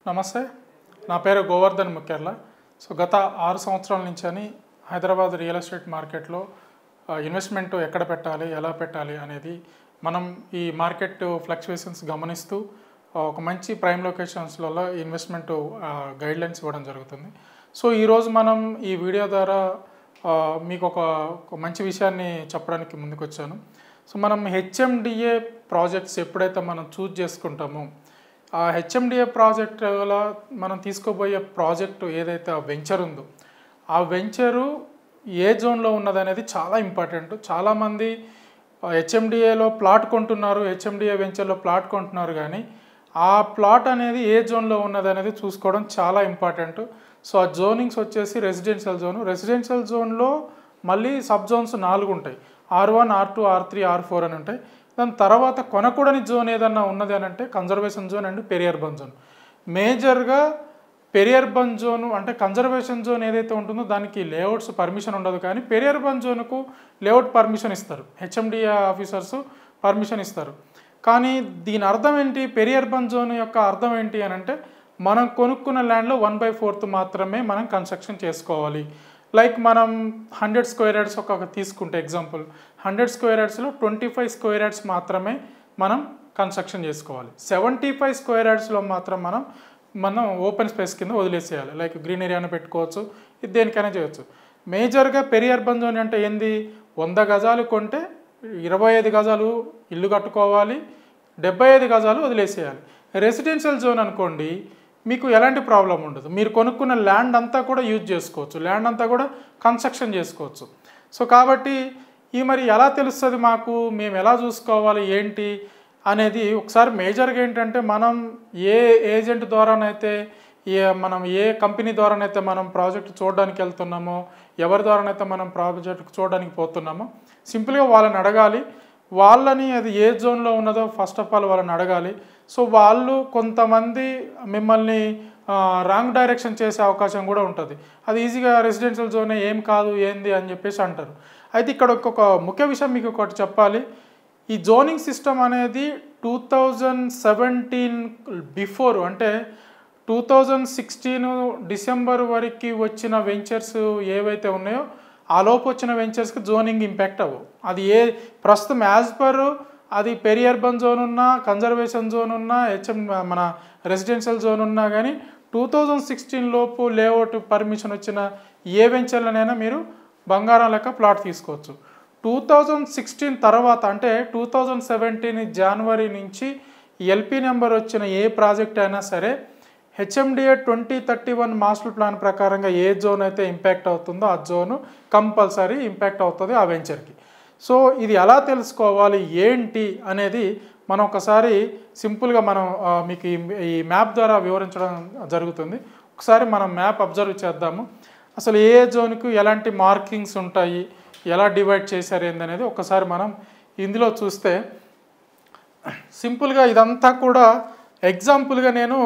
నమస్తే, నా పేరు గోవర్ధన్ ముఖ్యర్ల. గత 6 సంవత్సరాల నుంచి హైదరాబాద్ రియల్ ఎస్టేట్ మార్కెట్లో ఇన్వెస్ట్మెంట్ ఎక్కడ పెట్టాలి, ఎలా పెట్టాలి అనేది మనం ఈ మార్కెట్ ఫ్లక్చువేషన్స్ గమనిస్తూ ఒక మంచి ప్రైమ్ లొకేషన్స్లలో ఇన్వెస్ట్మెంట్ గైడ్లైన్స్ ఇవ్వడం జరుగుతుంది. ఈరోజు మనం ఈ వీడియో ద్వారా మీకు ఒక మంచి విషయాన్ని చెప్పడానికి ముందుకు వచ్చాను. మనం హెచ్ఎండిఏ ప్రాజెక్ట్స్ ఎప్పుడైతే మనం చూజ్ చేసుకుంటామో ఆ హెచ్ఎండిఏ ప్రాజెక్టులో మనం తీసుకోబోయే ప్రాజెక్టు ఏదైతే వెంచర్ ఉందో ఆ వెంచరు ఏ జోన్లో ఉన్నదనేది చాలా ఇంపార్టెంట్. చాలామంది హెచ్ఎండిఏలో ప్లాట్ కొంటున్నారు, హెచ్ఎండిఏ వెంచర్లో ప్లాట్ కొంటున్నారు, కానీ ఆ ప్లాట్ అనేది ఏ జోన్లో ఉన్నది అనేది చూసుకోవడం చాలా ఇంపార్టెంట్. ఆ జోనింగ్స్ వచ్చేసి రెసిడెన్షియల్ జోన్లో మళ్ళీ సబ్ జోన్స్ 4 ఉంటాయి. R1, R2, R3, R4 అని ఉంటాయి. దాని తర్వాత కొనకూడని జోన్ ఏదన్నా ఉన్నది అని అంటే కన్జర్వేషన్ జోన్ అండ్ పెరియర్బన్ జోన్. మేజర్గా పెరియర్బన్ జోన్ అంటే కన్జర్వేషన్ జోన్ ఏదైతే ఉంటుందో దానికి లేఅవుట్స్ పర్మిషన్ ఉండదు, కానీ పెరియర్బన్ జోన్కు లేఅవుట్ పర్మిషన్ ఇస్తారు, హెచ్ఎండిఏ ఆఫీసర్స్ పర్మిషన్ ఇస్తారు. కానీ దీని అర్థం ఏంటి, పెరియర్బన్ జోన్ యొక్క అర్థం ఏంటి అని అంటే మనం కొనుక్కున్న ల్యాండ్లో 1/4 మాత్రమే మనం కన్స్ట్రక్షన్ చేసుకోవాలి. లైక్ మనం 100 స్క్వేర్ యార్డ్స్ ఒక తీసుకుంటే ఎగ్జాంపుల్, 100 స్క్వేర్ యార్డ్స్లో 25 స్క్వేర్ యార్డ్స్ మాత్రమే మనం కన్స్ట్రక్షన్ చేసుకోవాలి. 75 స్క్వేర్ యార్డ్స్లో మాత్రం మనం ఓపెన్ స్పేస్ కింద వదిలేసేయాలి. లైక్ గ్రీన్ ఏరియాను పెట్టుకోవచ్చు, ఇది దేనికైనా చేయొచ్చు. మేజర్గా పెరియర్బన్ జోన్ అంటే ఏంది, 100 గజాలు కొంటే 25 గజాలు ఇల్లు కట్టుకోవాలి, 75 గజాలు వదిలేసేయాలి. రెసిడెన్షియల్ జోన్ అనుకోండి, మీకు ఎలాంటి ప్రాబ్లం ఉండదు, మీరు కొనుక్కున్న ల్యాండ్ అంతా కూడా యూజ్ చేసుకోవచ్చు, ల్యాండ్ అంతా కూడా కన్స్ట్రక్షన్ చేసుకోవచ్చు. కాబట్టి మరి ఎలా తెలుస్తుంది మాకు, మేము ఎలా చూసుకోవాలి ఏంటి అనేది ఒకసారి మేజర్గా ఏంటంటే మనం ఏ ఏజెంట్ ద్వారానైతే మనం ఏ కంపెనీ ద్వారానైతే మనం ప్రాజెక్ట్ చూడడానికి వెళ్తున్నామో, ఎవరి ద్వారానైతే మనం ప్రాజెక్ట్ చూడడానికి పోతున్నామో సింపుల్గా వాళ్ళని అడగాలి. వాళ్ళని అది ఏ జోన్లో ఉన్నదో ఫస్ట్ ఆఫ్ ఆల్ వాళ్ళని అడగాలి. వాళ్ళు కొంతమంది మిమ్మల్ని రాంగ్ డైరెక్షన్ చేసే అవకాశం కూడా ఉంటుంది. అది ఈజీగా రెసిడెన్షియల్ జోనే ఏం కాదు ఏంది అని చెప్పేసి అంటారు. అయితే ఇక్కడ ఒక ముఖ్య విషయం మీకు ఒకటి చెప్పాలి. ఈ జోనింగ్ సిస్టమ్ అనేది 2017 బిఫోర్ అంటే 2016 డిసెంబర్ వరకు వచ్చిన వెంచర్స్ ఏవైతే ఉన్నాయో ఆ లోపు వచ్చిన వెంచర్స్కి జోనింగ్ ఇంపాక్ట్ అవ్వవు. అది ప్రస్తుతం యాజ్ పర్ అది పెరియర్బన్ జోన్ ఉన్నా, కన్జర్వేషన్ జోన్ ఉన్నా, మన రెసిడెన్షియల్ జోన్ ఉన్నా కానీ 2016 లోపు లేఅవుట్ పర్మిషన్ వచ్చిన ఏ వెంచర్లనైనా మీరు బంగారం లెక్క ప్లాట్ తీసుకోవచ్చు. 2016 తర్వాత అంటే 2017 జనవరి నుంచి ఎల్పి నెంబర్ వచ్చిన ఏ ప్రాజెక్ట్ అయినా సరే హెచ్ఎండిఏ 2031 మాస్టర్ ప్లాన్ ప్రకారంగా ఏ జోన్ అయితే ఇంపాక్ట్ అవుతుందో ఆ జోను కంపల్సరీ ఇంపాక్ట్ అవుతుంది ఆ వెంచర్కి. ఇది ఎలా తెలుసుకోవాలి ఏంటి అనేది మనం ఒకసారి సింపుల్గా మనం మీకు ఈ మ్యాప్ ద్వారా వివరించడం జరుగుతుంది. ఒకసారి మనం మ్యాప్ అబ్జర్వ్ చేద్దాము. అసలు ఏ జోన్కు ఎలాంటి మార్కింగ్స్ ఉంటాయి, ఎలా డివైడ్ చేశారు ఏందనేది ఒకసారి మనం ఇందులో చూస్తే సింపుల్గా ఇదంతా కూడా ఎగ్జాంపుల్గా నేను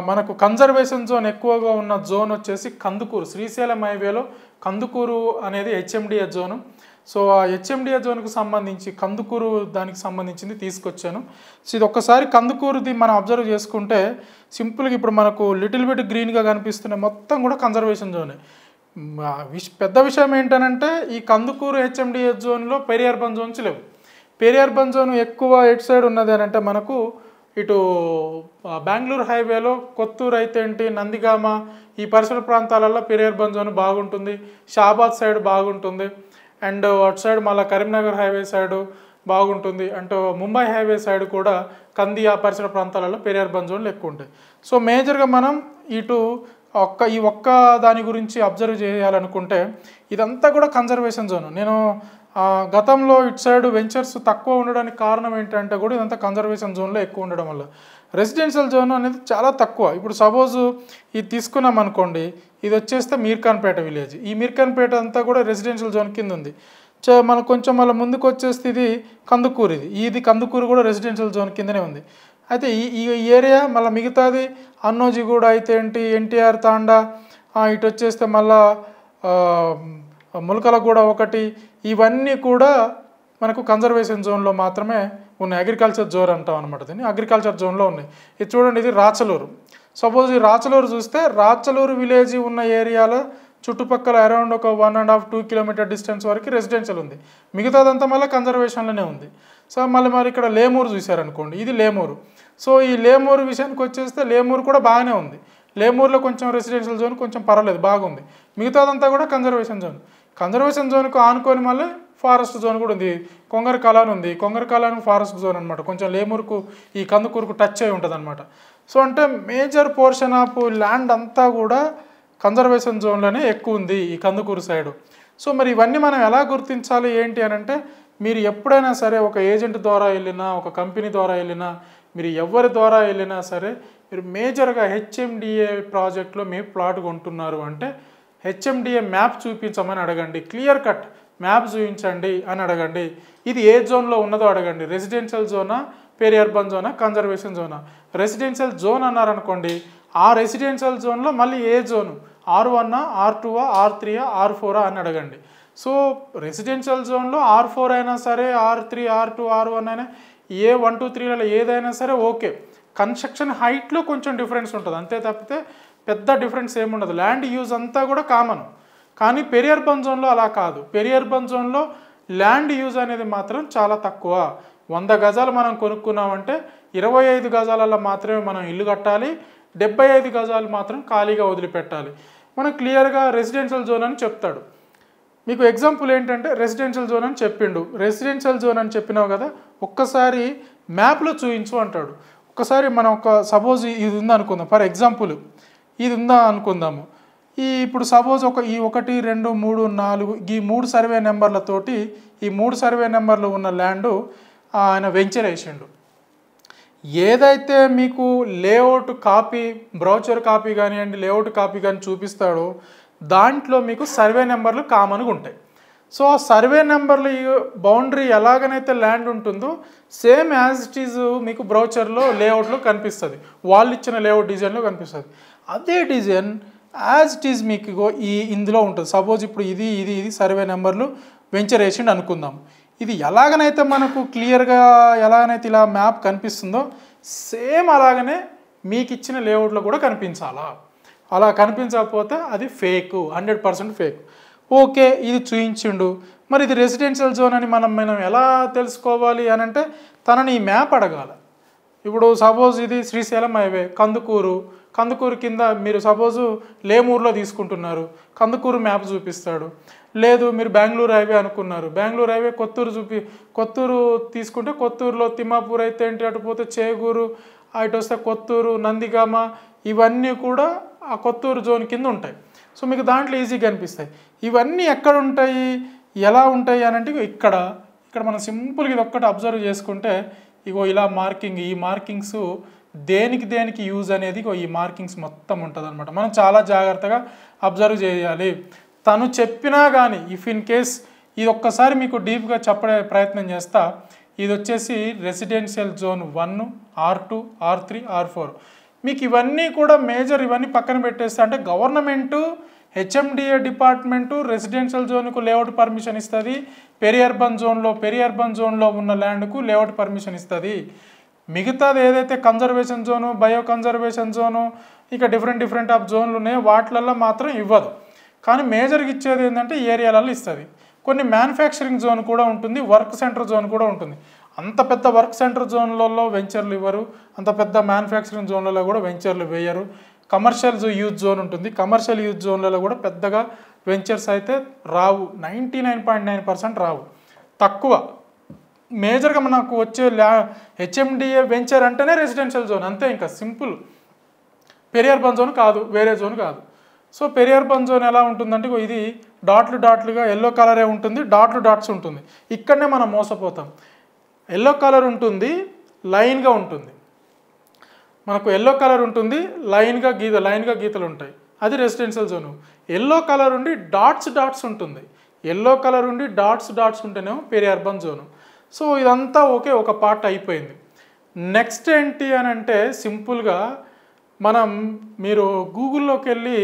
మనకు కన్జర్వేషన్ జోన్ ఎక్కువగా ఉన్న జోన్ వచ్చేసి కందుకూరు, శ్రీశైలం హైవేలో కందుకూరు అనేది హెచ్ఎండిఏ జోను. ఆ హెచ్ఎండిఏ జోన్కు సంబంధించి కందుకూరు దానికి సంబంధించింది తీసుకొచ్చాను. ఇది ఒక్కసారి కందుకూరుది మనం అబ్జర్వ్ చేసుకుంటే సింపుల్గా ఇప్పుడు మనకు లిటిల్ బిట్ గ్రీన్గా కనిపిస్తున్న మొత్తం కూడా కన్జర్వేషన్ జోనే. పెద్ద విషయం ఏంటనంటే ఈ కందుకూరు హెచ్ఎండిఏ జోన్లో పెరియర్బన్ జోన్స్ లేవు. పెరియర్బన్ జోన్ ఎక్కువ ఎటు సైడ్ ఉన్నది అని అంటే మనకు ఇటు బెంగళూరు హైవేలో కొత్తూరు అయితే ఏంటి, నందిగామ ఈ పరిసర ప్రాంతాలలో పెరియర్బన్ జోన్ బాగుంటుంది, షాబాద్ సైడ్ బాగుంటుంది, అండ్ అటు సైడ్ మళ్ళీ కరీంనగర్ హైవే సైడు బాగుంటుంది, అంటూ ముంబై హైవే సైడ్ కూడా కంది ఆ పరిసర ప్రాంతాలలో పెరియర్బన్ జోన్లు ఎక్కువ ఉంటాయి. మేజర్గా మనం ఇటు ఈ ఒక్క దాని గురించి అబ్జర్వ్ చేయాలనుకుంటే ఇదంతా కూడా కన్జర్వేషన్ జోన్. నేను గతంలో ఇటు సైడ్ వెంచర్స్ తక్కువ ఉండడానికి కారణం ఏంటంటే కూడా ఇదంతా కన్జర్వేషన్ జోన్లో ఎక్కువ ఉండడం వల్ల. రెసిడెన్షియల్ జోన్ అనేది చాలా తక్కువ. ఇప్పుడు సపోజు ఇది తీసుకున్నాం అనుకోండి, ఇది వచ్చేస్తే మీర్ఖాన్పేట విలేజ్, ఈ మీర్ఖాన్పేట అంతా కూడా రెసిడెన్షియల్ జోన్ కింద ఉంది. మనం కొంచెం మళ్ళీ ముందుకు వచ్చేస్తే ఇది కందుకూరు, ఇది కందుకూరు కూడా రెసిడెన్షియల్ జోన్ కిందనే ఉంది. అయితే ఈ ఏరియా మళ్ళీ మిగతాది అన్నోజిగూడ అయితే ఏంటి, ఎన్టీఆర్ తాండా, ఇటు వచ్చేస్తే మళ్ళా ములకలగూడ ఒకటి, ఇవన్నీ కూడా మనకు కన్జర్వేషన్ జోన్లో మాత్రమే ఉన్నాయి. అగ్రికల్చర్ జోన్ అంటాం అనమాట, దీన్ని అగ్రికల్చర్ జోన్లో ఉన్నాయి. ఇది చూడండి, ఇది రాచలూరు. సపోజ్ ఈ రాచలూరు చూస్తే రాచలూరు విలేజ్ ఉన్న ఏరియాలో చుట్టుపక్కల అరౌండ్ ఒక 1.5-2 కిలోమీటర్ డిస్టెన్స్ వరకు రెసిడెన్షియల్ ఉంది, మిగతాదంతా మళ్ళీ కన్జర్వేషన్లోనే ఉంది. సో మరి ఇక్కడ లేమూరు చూశారనుకోండి, ఇది లేమూరు. సో ఈ లేమూరు విషయానికి వచ్చేస్తే లేమూరు కూడా బాగానే ఉంది, లేమూరులో కొంచెం రెసిడెన్షియల్ జోన్ కొంచెం పర్వాలేదు బాగుంది, మిగతాదంతా కూడా కన్జర్వేషన్ జోన్. కన్జర్వేషన్ జోన్కు ఆనుకొని మళ్ళీ ఫారెస్ట్ జోన్ కూడా ఉంది, కొంగర కాలాన్ ఉంది, కొంగర కాలాన్ ఫారెస్ట్ జోన్ అనమాట, కొంచెం లేమూరుకు ఈ కందుకూరుకు టచ్ అయి ఉంటుంది అనమాట. సో అంటే మేజర్ పోర్షన్ ఆఫ్ ల్యాండ్ అంతా కూడా కన్జర్వేషన్ జోన్లోనే ఎక్కువ ఉంది ఈ కందుకూరు సైడు. సో మరి ఇవన్నీ మనం ఎలా గుర్తించాలి ఏంటి అని అంటే, మీరు ఎప్పుడైనా సరే ఒక ఏజెంట్ ద్వారా వెళ్ళినా, ఒక కంపెనీ ద్వారా వెళ్ళినా, మీరు ఎవరి ద్వారా వెళ్ళినా సరే, మీరు మేజర్గా హెచ్ఎండిఏ ప్రాజెక్ట్లో మీరు ప్లాట్ కొంటున్నారు అంటే హెచ్ఎండిఏ మ్యాప్ చూపించమని అడగండి, క్లియర్ కట్ మ్యాప్ చూపించండి అని అడగండి. ఇది ఏ జోన్లో ఉన్నదో అడగండి, residential Zona, peri urban Zona, conservation Zona. Residential zone అన్నారనుకోండి, ఆ రెసిడెన్షియల్ జోన్లో మళ్ళీ ఏ zone, R1, R2, R3, R4 అని అడగండి. సో రెసిడెన్షియల్ జోన్లో R4 అయినా సరే, R3, R2, R1 అయినా ఏ 1, 2, 3లలో ఏదైనా సరే ఓకే. కన్స్ట్రక్షన్ హైట్లో కొంచెం డిఫరెన్స్ ఉంటుంది అంతే తప్పితే పెద్ద డిఫరెన్స్ ఏముండదు, ల్యాండ్ యూజ్ అంతా కూడా కామన్. కానీ పెరి అర్బన్ జోన్లో అలా కాదు, పెరి అర్బన్ జోన్లో ల్యాండ్ యూజ్ అనేది మాత్రం చాలా తక్కువ. 100 గజాలు మనం కొనుక్కున్నామంటే 25 గజాలలో మాత్రమే మనం ఇల్లు కట్టాలి, 75 గజాలు మాత్రం ఖాళీగా వదిలిపెట్టాలి. మనం క్లియర్గా రెసిడెన్షియల్ జోన్ అని చెప్తాడు. మీకు ఎగ్జాంపుల్ ఏంటంటే రెసిడెన్షియల్ జోన్ అని చెప్పిండు, రెసిడెన్షియల్ జోన్ అని చెప్పినావు కదా, ఒక్కసారి మ్యాప్లో చూపించు అంటాడు. ఒక్కసారి మనం సపోజ్ ఇది ఉందా అనుకుందాం, ఫర్ ఎగ్జాంపుల్ ఇది ఉందా అనుకుందాము. ఇప్పుడు సపోజ్ ఈ 1, 2, 3, 4 ఈ 3 సర్వే నెంబర్లతోటి ఈ 3 సర్వే నెంబర్లు ఉన్న ల్యాండు ఆయన వెంచర్ వేసిండు. ఏదైతే మీకు లేఅవుట్ కాపీ, బ్రౌచర్ కాపీ కానివ్వండి, లేఅవుట్ కాపీ కానీ చూపిస్తాడో దాంట్లో మీకు సర్వే నెంబర్లు కామన్గా ఉంటాయి. సో ఆ సర్వే నెంబర్లు బౌండరీ ఎలాగనైతే ల్యాండ్ ఉంటుందో సేమ్ యాజ్ ఇట్ ఈజ్ మీకు బ్రౌచర్లో లేఅవుట్లో కనిపిస్తుంది, వాళ్ళు ఇచ్చిన లేఅవుట్ డిజైన్లో కనిపిస్తుంది. అదే డిజైన్ యాజ్ ఇట్ ఈజ్ మీకు ఇందులో ఉంటుంది. సపోజ్ ఇప్పుడు ఇది సర్వే నెంబర్లు వెంచర్ వేసిండు అనుకుందాం. ఇది ఎలాగనైతే మనకు క్లియర్గా ఎలాగనైతే ఇలా మ్యాప్ కనిపిస్తుందో సేమ్ అలాగనే మీకు ఇచ్చిన లేఅవుట్లో కూడా కనిపించాలా. అలా కనిపించకపోతే అది ఫేక్, 100% ఫేక్. ఓకే, ఇది చూయించిండు, మరి ఇది రెసిడెన్షియల్ జోన్ అని మనం ఎలా తెలుసుకోవాలి అని అంటే తనని ఈ మ్యాప్ అడగాలి. ఇప్పుడు సపోజ్ ఇది శ్రీశైలం హైవే, కందుకూరు కింద మీరు సపోజు లేమూరులో తీసుకుంటున్నారు, కందుకూరు మ్యాప్ చూపిస్తాడు. లేదు మీరు బెంగళూరు హైవే అనుకున్నారు, బెంగళూరు హైవే కొత్తూరు తీసుకుంటే కొత్తూరులో తిమ్మాపూర్ అయితే ఏంటి, అటు పోతే చేగూరు, అటు వస్తే కొత్తూరు, నందిగామ, ఇవన్నీ కూడా ఆ కొత్తూరు జోన్ కింద ఉంటాయి. సో మీకు దాంట్లో ఈజీగా కనిపిస్తాయి. ఇవన్నీ ఎక్కడ ఉంటాయి, ఎలా ఉంటాయి అని అంటే ఇక్కడ మనం సింపుల్గా ఇది ఒక్కటి అబ్జర్వ్ చేసుకుంటే ఇలా ఈ మార్కింగ్స్ దేనికి యూజ్ అనేది ఈ మార్కింగ్స్ మొత్తం ఉంటుంది అనమాట. మనం చాలా జాగ్రత్తగా అబ్జర్వ్ చేయాలి. తను చెప్పినా కానీ ఇఫ్ ఇన్ కేస్ ఇది ఒక్కసారి మీకు డీప్గా చెప్పడే ప్రయత్నం చేస్తా. ఇది వచ్చేసి residential zone 1, R2, R3, R4. మీకు ఇవన్నీ కూడా మేజర్, ఇవన్నీ పక్కన పెట్టేస్తే అంటే గవర్నమెంటు హెచ్ఎండిఏ డిపార్ట్మెంటు రెసిడెన్షియల్ జోన్కు లేఅవుట్ పర్మిషన్ ఇస్తుంది, పెరి అర్బన్ జోన్లో ఉన్న ల్యాండ్కు లేఅవుట్ పర్మిషన్ ఇస్తుంది. మిగతాది ఏదైతే conservation zone, bio conservation zone, ఇక డిఫరెంట్ ఆఫ్ జోన్లు ఉన్నాయో వాటిలలో మాత్రం ఇవ్వదు. కానీ మేజర్గా ఇచ్చేది ఏంటంటే ఏరియాలలో ఇస్తుంది. కొన్ని మ్యానుఫ్యాక్చరింగ్ జోన్ కూడా ఉంటుంది, వర్క్ సెంటర్ జోన్ కూడా ఉంటుంది. అంత పెద్ద వర్క్ సెంటర్ జోన్లలో వెంచర్లు ఇవ్వరు, అంత పెద్ద మ్యానుఫ్యాక్చరింగ్ జోన్లలో కూడా వెంచర్లు వేయరు. కమర్షియల్ యూజ్ జోన్ ఉంటుంది, కమర్షియల్ యూజ్ జోన్లలో కూడా పెద్దగా వెంచర్స్ అయితే రావు, 99.9% రావు, తక్కువ. మేజర్గా మనకు వచ్చే హెచ్ఎండిఏ వెంచర్ అంటేనే రెసిడెన్షియల్ జోన్, అంతే, ఇంకా సింపుల్. పెరి అర్బన్ జోన్ కాదు, వేరే జోన్ కాదు. సో పెరి అర్బన్ జోన్ ఎలా ఉంటుందంటే ఇది డాట్లుగా ఎల్లో కలరే ఉంటుంది, డాట్స్ ఉంటుంది. ఇక్కడనే మనం మోసపోతాం. ఎల్లో కలర్ ఉంటుంది, లైన్గా ఉంటుంది, మనకు ఎల్లో కలర్ ఉంటుంది, లైన్గా గీతలు ఉంటాయి, అది రెసిడెన్షియల్ జోను. ఎల్లో కలర్ ఉండి డాట్స్ ఉంటుంది, ఎల్లో కలర్ ఉండి డాట్స్ ఉంటేనేమో పెరి అర్బన్ జోను. సో ఇదంతా ఓకే, ఒక పార్ట్ అయిపోయింది. నెక్స్ట్ ఏంటి అని అంటే సింపుల్గా మీరు గూగుల్లోకి వెళ్ళి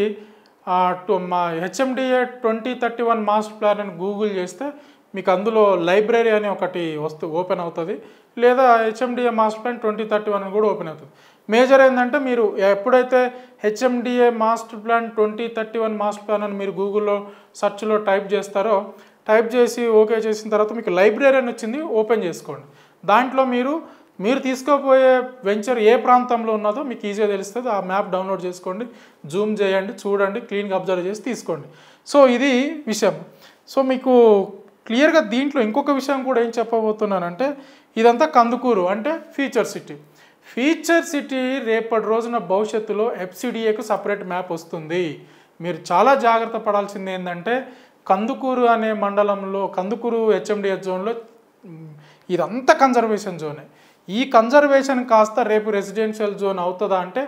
మా హెచ్ఎండిఏ 2031 మాస్టర్ ప్లాన్ అని గూగుల్ చేస్తే మీకు అందులో లైబ్రరీ అని ఒకటి ఓపెన్ అవుతుంది, లేదా హెచ్ఎండిఏ మాస్టర్ ప్లాన్ 2031 అని కూడా ఓపెన్ అవుతుంది. మేజర్ ఏంటంటే మీరు ఎప్పుడైతే HMDA master plan 2031 master plan అని మీరు గూగుల్లో సెర్చ్లో టైప్ చేస్తారో, టైప్ చేసి ఓకే చేసిన తర్వాత మీకు లైబ్రరీ అని వచ్చింది, ఓపెన్ చేసుకోండి. దాంట్లో మీరు తీసుకోపోయే వెంచర్ ఏ ప్రాంతంలో ఉన్నదో మీకు ఈజీగా తెలుస్తుంది. ఆ మ్యాప్ డౌన్లోడ్ చేసుకోండి, జూమ్ చేయండి, చూడండి, క్లీన్గా అబ్జర్వ్ చేసి తీసుకోండి. సో ఇది విషయం. సో మీకు క్లియర్గా దీంట్లో ఇంకొక విషయం కూడా ఏం చెప్పబోతున్నానంటే, ఇదంతా కందుకూరు అంటే ఫ్యూచర్ సిటీ. ఫ్యూచర్ సిటీ రేపటి రోజున భవిష్యత్తులో ఎఫ్సిడిఏకు సపరేట్ మ్యాప్ వస్తుంది. మీరు చాలా జాగ్రత్త పడాల్సింది ఏంటంటే, కందుకూరు అనే మండలంలో, కందుకూరు హెచ్ఎండిఎస్ జోన్లో ఇదంతా కన్జర్వేషన్ జోనే. ఈ కన్జర్వేషన్ కాస్త రేపు రెసిడెన్షియల్ జోన్ అవుతుందా అంటే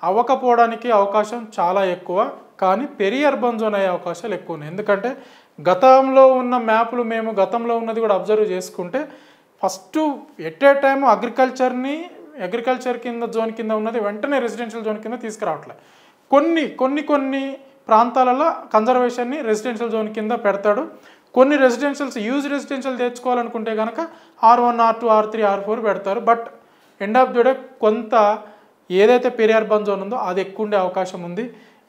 అవ్వకపోవడానికి అవకాశం చాలా ఎక్కువ, కానీ పెరి అర్బన్ జోన్ అయ్యే అవకాశాలు ఎక్కువ ఉన్నాయి. ఎందుకంటే గతంలో ఉన్న మ్యాప్లు మేము గతంలో ఉన్నది కూడా అబ్జర్వ్ చేసుకుంటే first at a time agriculture కింద జోన్ కింద ఉన్నది వెంటనే రెసిడెన్షియల్ జోన్ కింద తీసుకురావట్లే. కొన్ని ప్రాంతాలలో కన్జర్వేషన్ని రెసిడెన్షియల్ జోన్ కింద పెడతాడు. కొన్ని యూజ్ రెసిడెన్షియల్ తెచ్చుకోవాలనుకుంటే కనుక R1, R2, R3, R4 పెడతారు. But end of the day కొంత ఏదైతే పెరి అర్బన్ జోన్ ఉందో అది ఎక్కువ ఉండే అవకాశం ఉంది.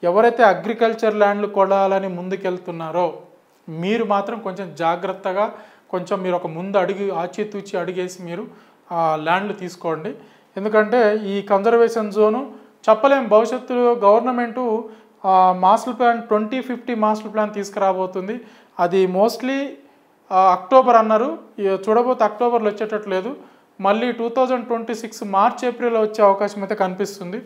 ఎవరైతే అగ్రికల్చర్ ల్యాండ్లు కొనాలని ముందుకెళ్తున్నారో మీరు మాత్రం కొంచెం జాగ్రత్తగా, కొంచెం మీరు ఒక ముందు ఆచితూచి అడిగేసి మీరు ఆ ల్యాండ్లు తీసుకోండి. ఎందుకంటే ఈ కన్జర్వేషన్ జోను చెప్పలేం, భవిష్యత్తులో government master plan 2050 master plan తీసుకురాబోతుంది. అది మోస్ట్లీ అక్టోబర్ అన్నారు, చూడబోతే అక్టోబర్లో వచ్చేటట్లేదు. మళ్ళీ 2026 మార్చ్ ఏప్రిల్లో వచ్చే అవకాశం అయితే కనిపిస్తుంది.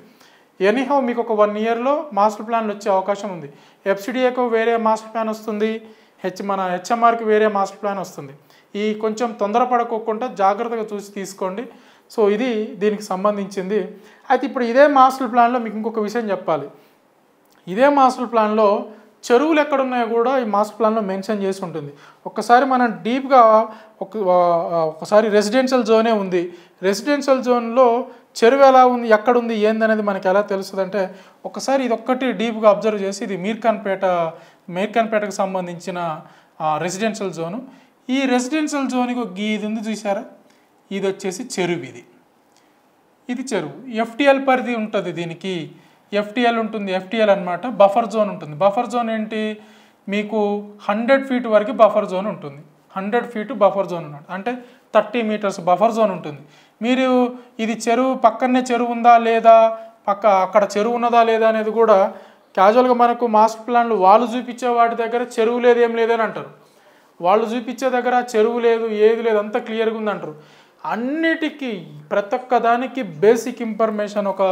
ఎనీహౌ మీకు ఒక 1 ఇయర్లో మాస్టర్ ప్లాన్లు వచ్చే అవకాశం ఉంది. ఎఫ్సిడిఏకు వేరే మాస్టర్ ప్లాన్ వస్తుంది, మన హెచ్ఎంఆర్కి వేరే మాస్టర్ ప్లాన్ వస్తుంది. ఈ కొంచెం తొందరపడకోకుండా జాగ్రత్తగా చూసి తీసుకోండి. సో ఇది దీనికి సంబంధించింది. అయితే ఇప్పుడు ఇదే మాస్టర్ ప్లాన్లో మీకు ఇంకొక విషయం చెప్పాలి. ఇదే మాస్టర్ ప్లాన్లో చెరువులు ఎక్కడున్నాయో కూడా ఈ మాస్టర్ ప్లాన్లో మెన్షన్ చేసి ఉంటుంది. ఒక్కసారి మనం డీప్గా ఒకసారి రెసిడెన్షియల్ జోనే ఉంది, రెసిడెన్షియల్ జోన్లో చెరువు ఎలా ఉంది, ఎక్కడుంది, ఏందనేది మనకి ఎలా తెలుస్తుంది అంటే ఒకసారి ఇది ఒక్కటి డీప్గా అబ్జర్వ్ చేసి, ఇది మీర్ఖాన్పేటకు సంబంధించిన రెసిడెన్షియల్ జోను. ఈ రెసిడెన్షియల్ జోన్కి ఇది ఉంది చూసారా, ఇది వచ్చేసి చెరువు. ఇది చెరువు. ఎఫ్టిఎల్ పరిధి ఉంటుంది దీనికి, ఎఫ్టిఎల్ ఉంటుంది, ఎఫ్టిఎల్ అనమాట. బఫర్ జోన్ ఉంటుంది. బఫర్ జోన్ ఏంటి, మీకు 100 ఫీట్ వరకు బఫర్ జోన్ ఉంటుంది. 100 ఫీట్ బఫర్ జోన్ ఉన్నట్టు అంటే 30 మీటర్స్ బఫర్ జోన్ ఉంటుంది. మీరు ఇది చెరువు పక్కనే చెరువు ఉందా లేదా, అక్కడ చెరువు ఉన్నదా లేదా అనేది కూడా క్యాజువల్గా మనకు మాస్టర్ ప్లాన్లు వాళ్ళు చూపించే వాటి దగ్గర చెరువు లేదు, ఏం లేదని అంటారు. వాళ్ళు చూపించే దగ్గర చెరువు లేదు, ఏది లేదు, అంతా క్లియర్గా ఉందంటారు. అన్నిటికీ ప్రతి ఒక్క దానికి బేసిక్ ఇన్ఫర్మేషన్ ఒక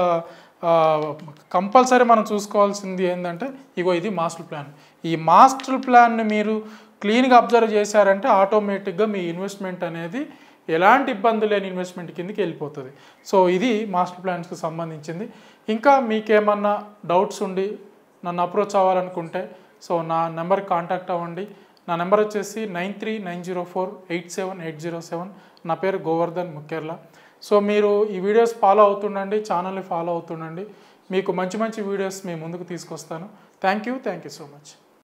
కంపల్సరీ మనం చూసుకోవాల్సింది ఏంటంటే ఇగో ఇది మాస్టర్ ప్లాన్. ఈ మాస్టర్ ప్లాన్ని మీరు క్లీన్గా అబ్జర్వ్ చేశారంటే ఆటోమేటిక్గా మీ ఇన్వెస్ట్మెంట్ అనేది ఎలాంటి ఇబ్బంది లేని ఇన్వెస్ట్మెంట్ కిందకి వెళ్ళిపోతుంది. సో ఇది మాస్టర్ ప్లాన్స్కి సంబంధించింది. ఇంకా మీకేమన్నా డౌట్స్ ఉండి నన్ను అప్రోచ్ అవ్వాలనుకుంటే సో నా నెంబర్కి కాంటాక్ట్ అవ్వండి. నా నెంబర్ వచ్చేసి 9390487807. నా పేరు గోవర్ధన్ ముఖ్యర్ల. సో మీరు ఈ వీడియోస్ ఫాలో అవుతుండండి, ఛానల్ని ఫాలో అవుతుండండి. మీకు మంచి వీడియోస్ మీ ముందుకు తీసుకొస్తాను. Thank you so much.